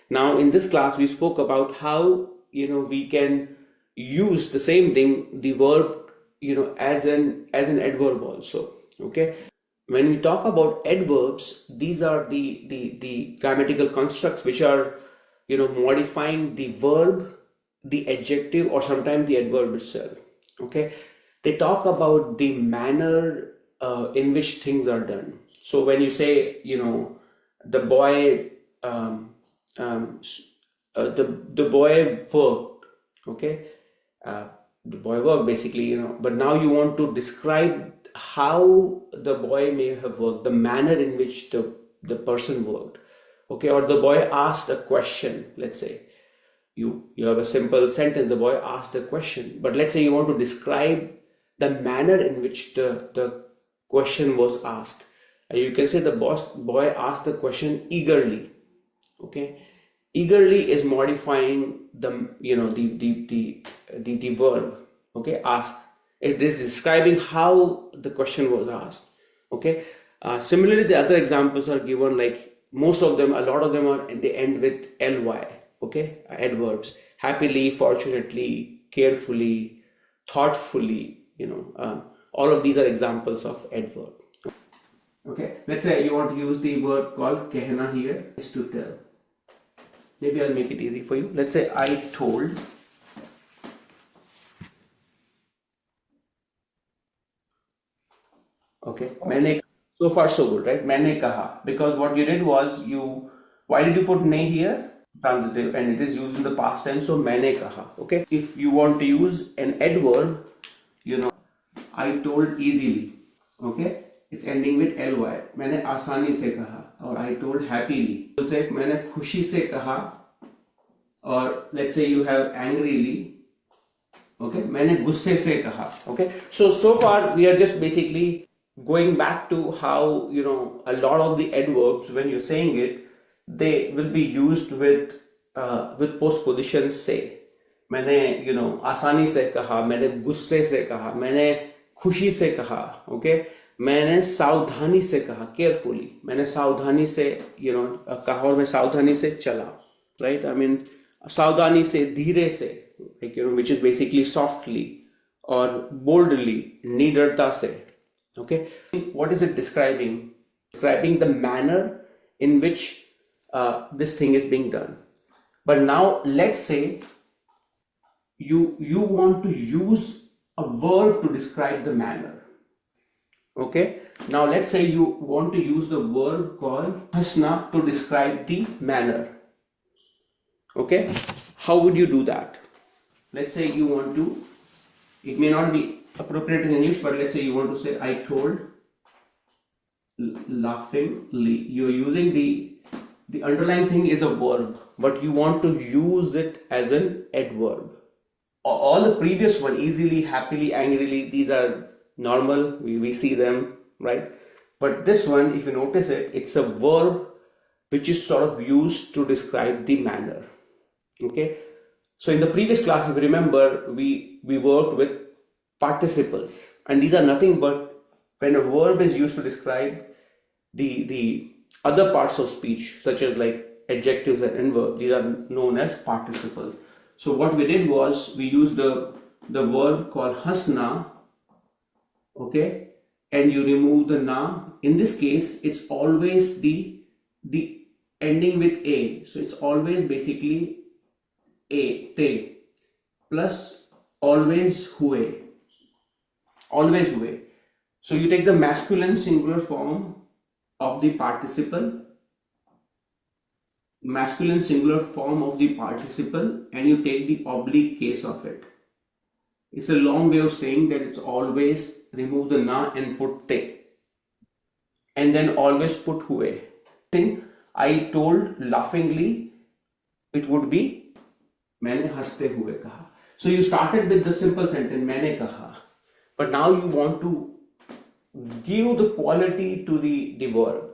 Now in this class we spoke about how we can use the same thing, the verb, as an adverb also. Okay, when we talk about adverbs, these are the grammatical constructs which are modifying the verb, the adjective, or sometimes the adverb itself. Okay, they talk about the manner in which things are done. So when you say the boy the boy worked, okay, the boy worked basically, but now you want to describe how the boy may have worked, the manner in which the person worked. Okay, or the boy asked a question. Let's say you have a simple sentence, the boy asked a question, but let's say you want to describe the manner in which the question was asked. You can say the boy asked the question eagerly. Okay, eagerly is modifying the the verb. Okay, ask. It is describing how the question was asked. Okay, similarly the other examples are given, like most of them, a lot of them are, they end with ly. Okay, adverbs: happily, fortunately, carefully, thoughtfully. All of these are examples of adverb. Okay, let's say you want to use the word called kehna here, is to tell. Maybe I'll make it easy for you. Let's say I told. Okay, मैंने, so far so good, right? मैंने कहा, because what you did was why did you put ne here? Transitive, and it is used in the past tense, so मैंने कहा. Okay, if you want to use an adverb, I told easily. Okay, it's ending with ly. मैंने आसानी से कहा, or I told happily. तो से मैंने खुशी से कहा, or let's say you have angrily. Okay, मैंने गुस्से से कहा. Okay, so far we are just basically going back to how a lot of the adverbs, when you're saying it, they will be used with postposition से. मैंने आसानी से कहा, मैंने गुस्से से कहा, मैंने खुशी से कहा. Okay, मैंने सावधानी से कहा, केयरफुली. मैंने सावधानी से कहा, और मैं सावधानी से चला. Right, I mean सावधानी से, धीरे से, like which is basically softly, or boldly, निडरता से. Okay, what is it describing? Describing the manner in which this thing is being done. But now let's say you want to use a verb to describe the manner. Okay, now let's say you want to use the verb called hasna to describe the manner. Okay, how would you do that? Let's say you want to, it may not be appropriate in English, but let's say you want to say I told laughingly. You're using the underlying thing is a verb, but you want to use it as an adverb. All the previous one, easily, happily, angrily, these are normal, we see them, right? But this one, if you notice it, it's a verb which is sort of used to describe the manner. Okay, so in the previous class, if you remember, we worked with participles, and these are nothing but when a verb is used to describe the other parts of speech, such as like adjectives and adverbs. These are known as participles. So what we did was we used the verb called hasna. Okay, and you remove the na. In this case, it's always the ending with a, so it's always basically te, plus always hue. So you take the masculine singular form of the participle, and you take the oblique case of it. It's a long way of saying that it's always remove the na and put te, and then always put hue. I told laughingly, it would be मैंने हंसते हुए कहा. So you started with the simple sentence मैंने कहा, but now you want to give the quality to the verb,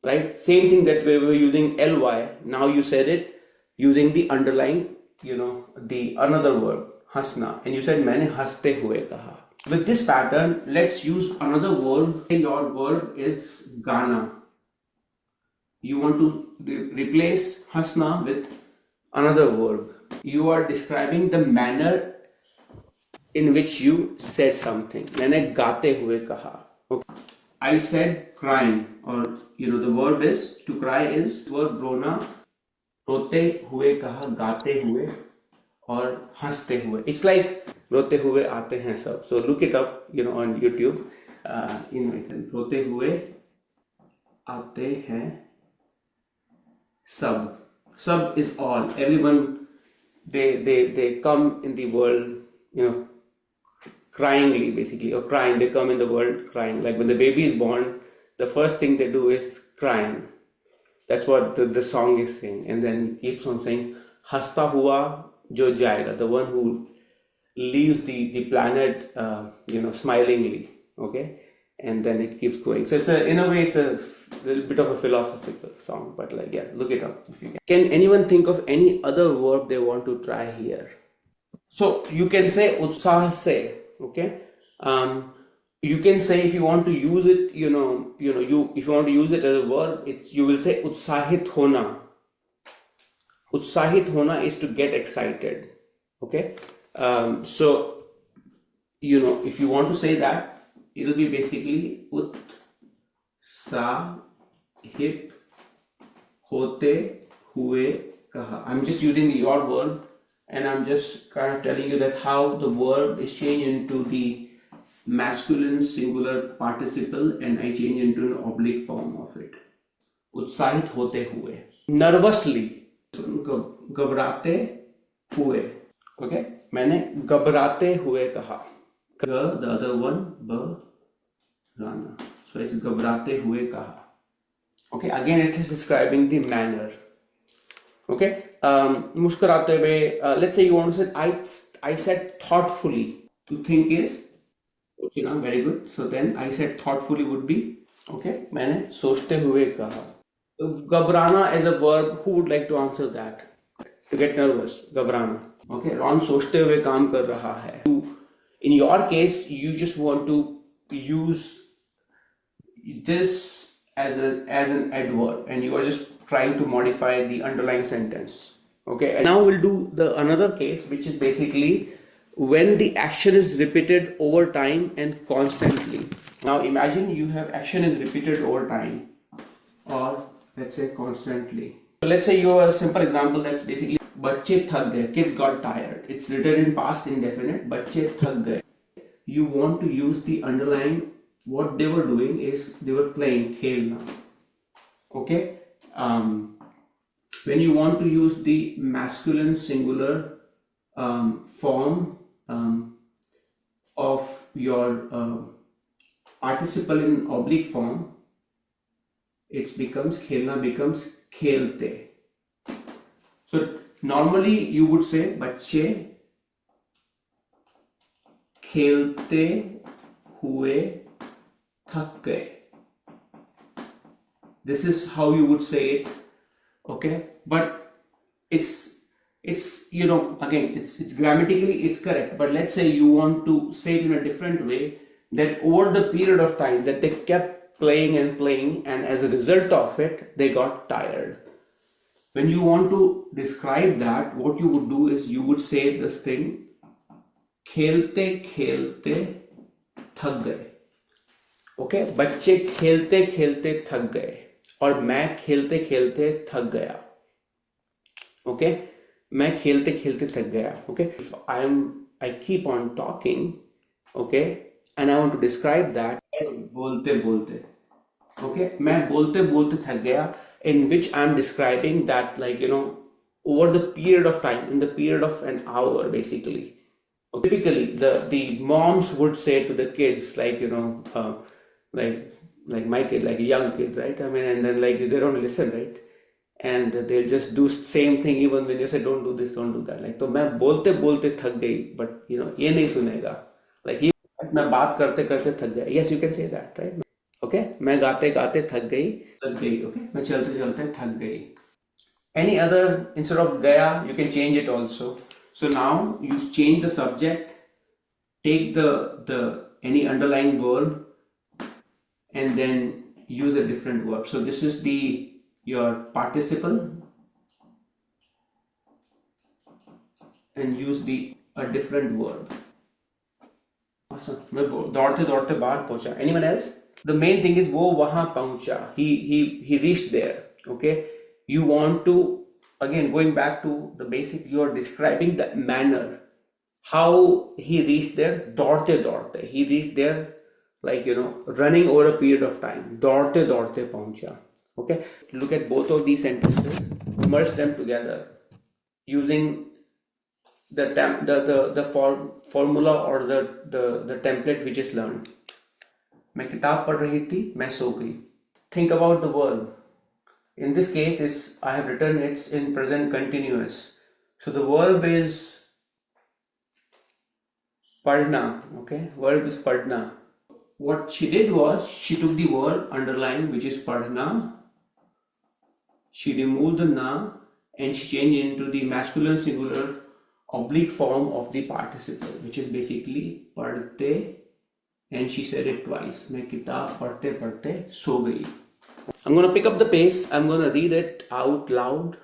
right? Same thing that we were using ly, now you said it using the underlying, the another verb hasna, and you said मैंने हंसते हुए कहा. With this pattern, let's use another verb. Your verb is gana. you want to replace hasna with another verb. You are describing the manner in which you said something. मैंने गाते हुए कहा. Okay. I said crying, or the verb is to cry is verb rona. रोते हुए कहा, गाते हुए और हंसते हुए. It's like रोते हुए आते हैं सब. So look it up, on YouTube. रोते हुए आते हैं सब. Sub is all. Everyone, they come in the world, cryingly, basically, or crying. They come in the world crying. Like when the baby is born, the first thing they do is crying. That's what the song is saying. And then he keeps on saying, hasta hua jo jayega, the one who leaves the planet, smilingly. Okay? And then it keeps going. So in a way, it's a little bit of a philosophical song, but look it up if you can. Can anyone think of any other verb they want to try here? So you can say utsah se, okay? You can say, if you want to use it, if you want to use it as a verb, you will say utsahit hona. Utsahit hona is to get excited, okay? So if you want to say that, it'll be basically utsahit hote hue kaha. I'm just using your verb, and I'm just kind of telling you that how the verb is changed into the masculine singular participle, and I change into an oblique form of it. Utsahit hote hue. Nervously. घबराते हुए. Okay? मैंने घबराते हुए कहा. The other one, rana. So it's घबराते हुए कहा. Okay? Again, it is describing the manner. Okay? मुस्कुराते हुए. Let's say you want to say, I said thoughtfully. To think is, very good. So then I said thoughtfully would be, okay? मैंने सोचते हुए कहा. घबराना as a verb, who would like to answer that? To get nervous, घबराना. Okay? Ron सोचते हुए काम कर रहा है. In your case, you just want to use this as an adverb, and you are just trying to modify the underlying sentence. Okay? And now we'll do another case, which is basically when the action is repeated over time and constantly. Now imagine you have action is repeated over time, or let's say constantly. So let's say you have a simple example that's basically बच्चे थक गए, kids got tired. It's written in past indefinite, बच्चे थक गए. You want to use the underlying, what they were doing is they were playing, खेलना. Okay? When you want to use the masculine singular form of your participle in oblique form, it becomes खेलना becomes खेलते. So normally you would say बच्चे खेलते हुए थक गए. This is how you would say it, okay? But it's again, it's grammatically it's correct, but let's say you want to say it in a different way, that over the period of time that they kept playing and playing, and as a result of it they got tired. When you want to describe that, what you would do is you would say this thing, खेलते खेलते थक गए. Okay? बच्चे खेलते खेलते थक गए, और मैं खेलते खेलते थक गया. Okay? मैं खेलते खेलते थक गया. Okay? If I keep on talking, okay, and I want to describe that, बोलते बोलते. Okay? मैं बोलते बोलते थक गया, in which I am describing that, over the period of time, in the period of an hour, basically. Okay. Typically, the moms would say to the kids, like my kid, like young kids, right? I mean, and then they don't listen, right? And they'll just do same thing even when you say don't do this, don't do that. Like, तो मैं बोलते बोलते थक गई, but ये नहीं सुनेगा. Like मैं बात करते करते थक गया. Yes, you can say that, right? Okay? मैं गाते गाते थक गई. Okay? मैं चलते चलते थक गई. Any other, instead of gaya, you can change it also. So now you change the subject, take the any underlying verb, and then use a different verb. So this is the your participle and use a different verb. Awesome. मैं दौड़ते दौड़ते बाहर पहुंचा. Anyone else? The main thing is वो वहां पहुंचा. He reached there. Okay. You want to, again, going back to the basic, you are describing the manner, how he reached there. दौड़ते दौड़ते. He reached there like, running over a period of time. दौड़ते दौड़ते पहुंचा. Okay. Look at both of these sentences. Merge them together using the formula or the template we just learned. मैं किताब पढ़ रही थी, मैं सो गई. Think about the verb. In this case, I have written it's in present continuous. So the verb is पढ़ना. Okay, verb is पढ़ना. What she did was she took the verb underlined, which is पढ़ना. She removed the na and she changed into the masculine singular oblique form of the participle, which is basically पढ़ते, and she said it twice. मैं किताब पढ़ते पढ़ते सो गई. I'm going to pick up the pace. I'm going to read it out loud.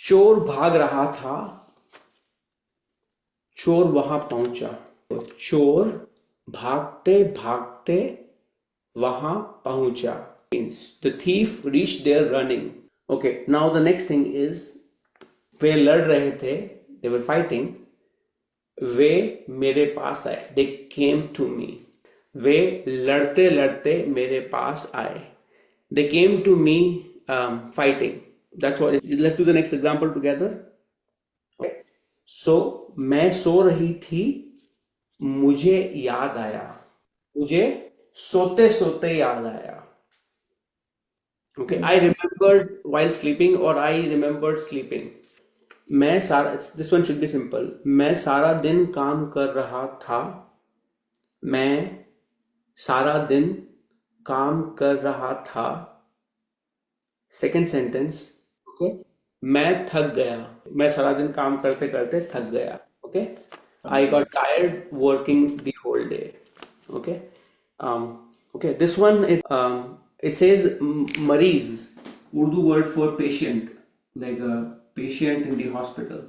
चोर भाग रहा था, चोर वहां पहुंचा. चोर भागते भागते वहां पहुंचा means the thief reached there running. Okay, now the next thing is वे लड़ रहे थे, they were fighting. वे मेरे पास आए, they came to me. वे लड़ते लड़ते मेरे पास आए, they came to me fighting. That's what. Let's do the next example together. Okay. So मैं सो रही थी, मुझे याद आया. मुझे सोते सोते याद आया. Okay, I remembered while sleeping or I remembered sleeping. मैं सारा, this one should be simple. मैं सारा दिन काम कर रहा था. मैं सारा दिन काम कर रहा था. Second sentence. Okay. मैं थक गया. मैं सारा दिन काम करते करते थक गया. Okay. I got tired working the whole day. Okay. Okay. This one is it says mareez, Urdu word for patient, like a patient in the hospital.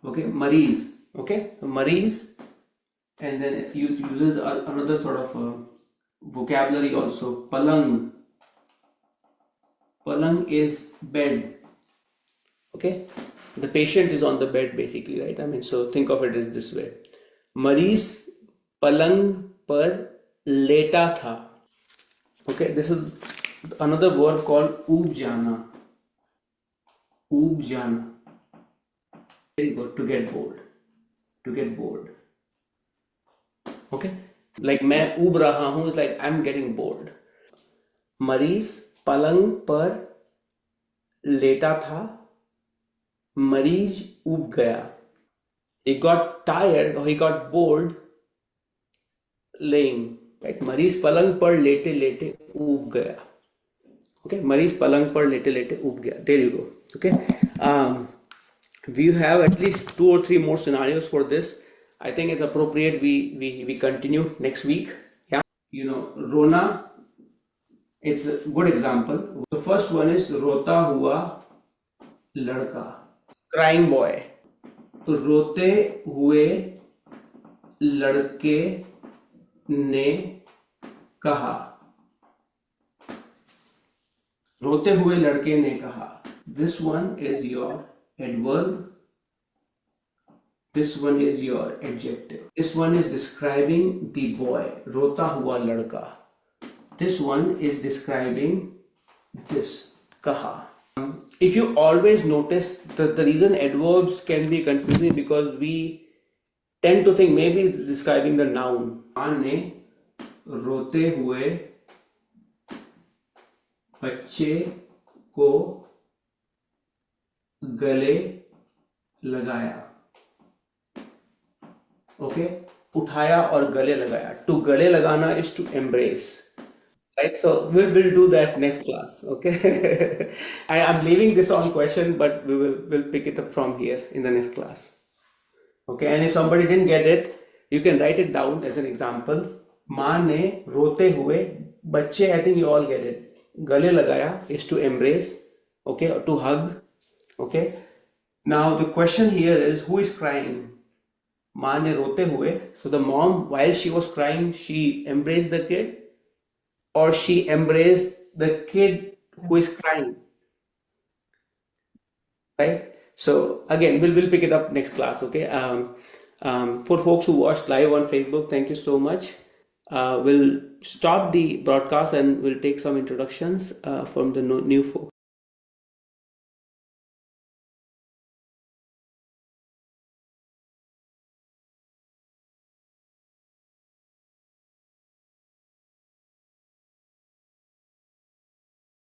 Okay, mareez. Okay, mareez, and then it uses another sort of vocabulary also. Palang. Palang is bed. Okay, the patient is on the bed basically, right? I mean, so think of it as this way. Mareez palang par leta tha. Okay, this is another word called oob jana. Oob jana. Very good. To get bored. To get bored. Okay, like मैं ऊब रहा हूँ is like I'm getting bored. मरीज पलंग पर लेटा था, मरीज ऊब गया. He got tired or he got bored laying. Right? मरीज पलंग पर लेटे लेटे ऊब गया. Okay, मरीज पलंग पर लेटे लेटे ऊब गया. There you go. Okay. We have at least 2 or 3 more scenarios for this. I think it's appropriate we continue next week. Yeah, Rona, it's a good example. The first one is rota hua ladka, crying boy. तो रोते हुए लड़के ने कहा. रोते हुए लड़के ने कहा. This one is your adverb. This one is your adjective. This one is describing the boy. Rota hua ladka. This one is describing this. Kaha. If you always notice the reason adverbs can be confusing because we tend to think maybe it's describing the noun. मान ने रोते हुए बच्चे को गले लगाया. Okay, उठाया और गले लगाया. To गले लगाना is to embrace. Right, so we'll do that next class. Okay, I'm leaving this on question, but we'll pick it up from here in the next class. Okay, and if somebody didn't get it, you can write it down as an example. माँ ने रोते हुए बच्चे, I think you all get it, गले लगाया is to embrace, okay, or to hug, okay. Now the question here is who is crying? माँ ने रोते हुए, so the mom while she was crying she embraced the kid or she embraced the kid who is crying, right? So again, we'll pick it up next class, okay. For folks who watched live on Facebook, thank you so much. We'll stop the broadcast and we'll take some introductions from the new folks.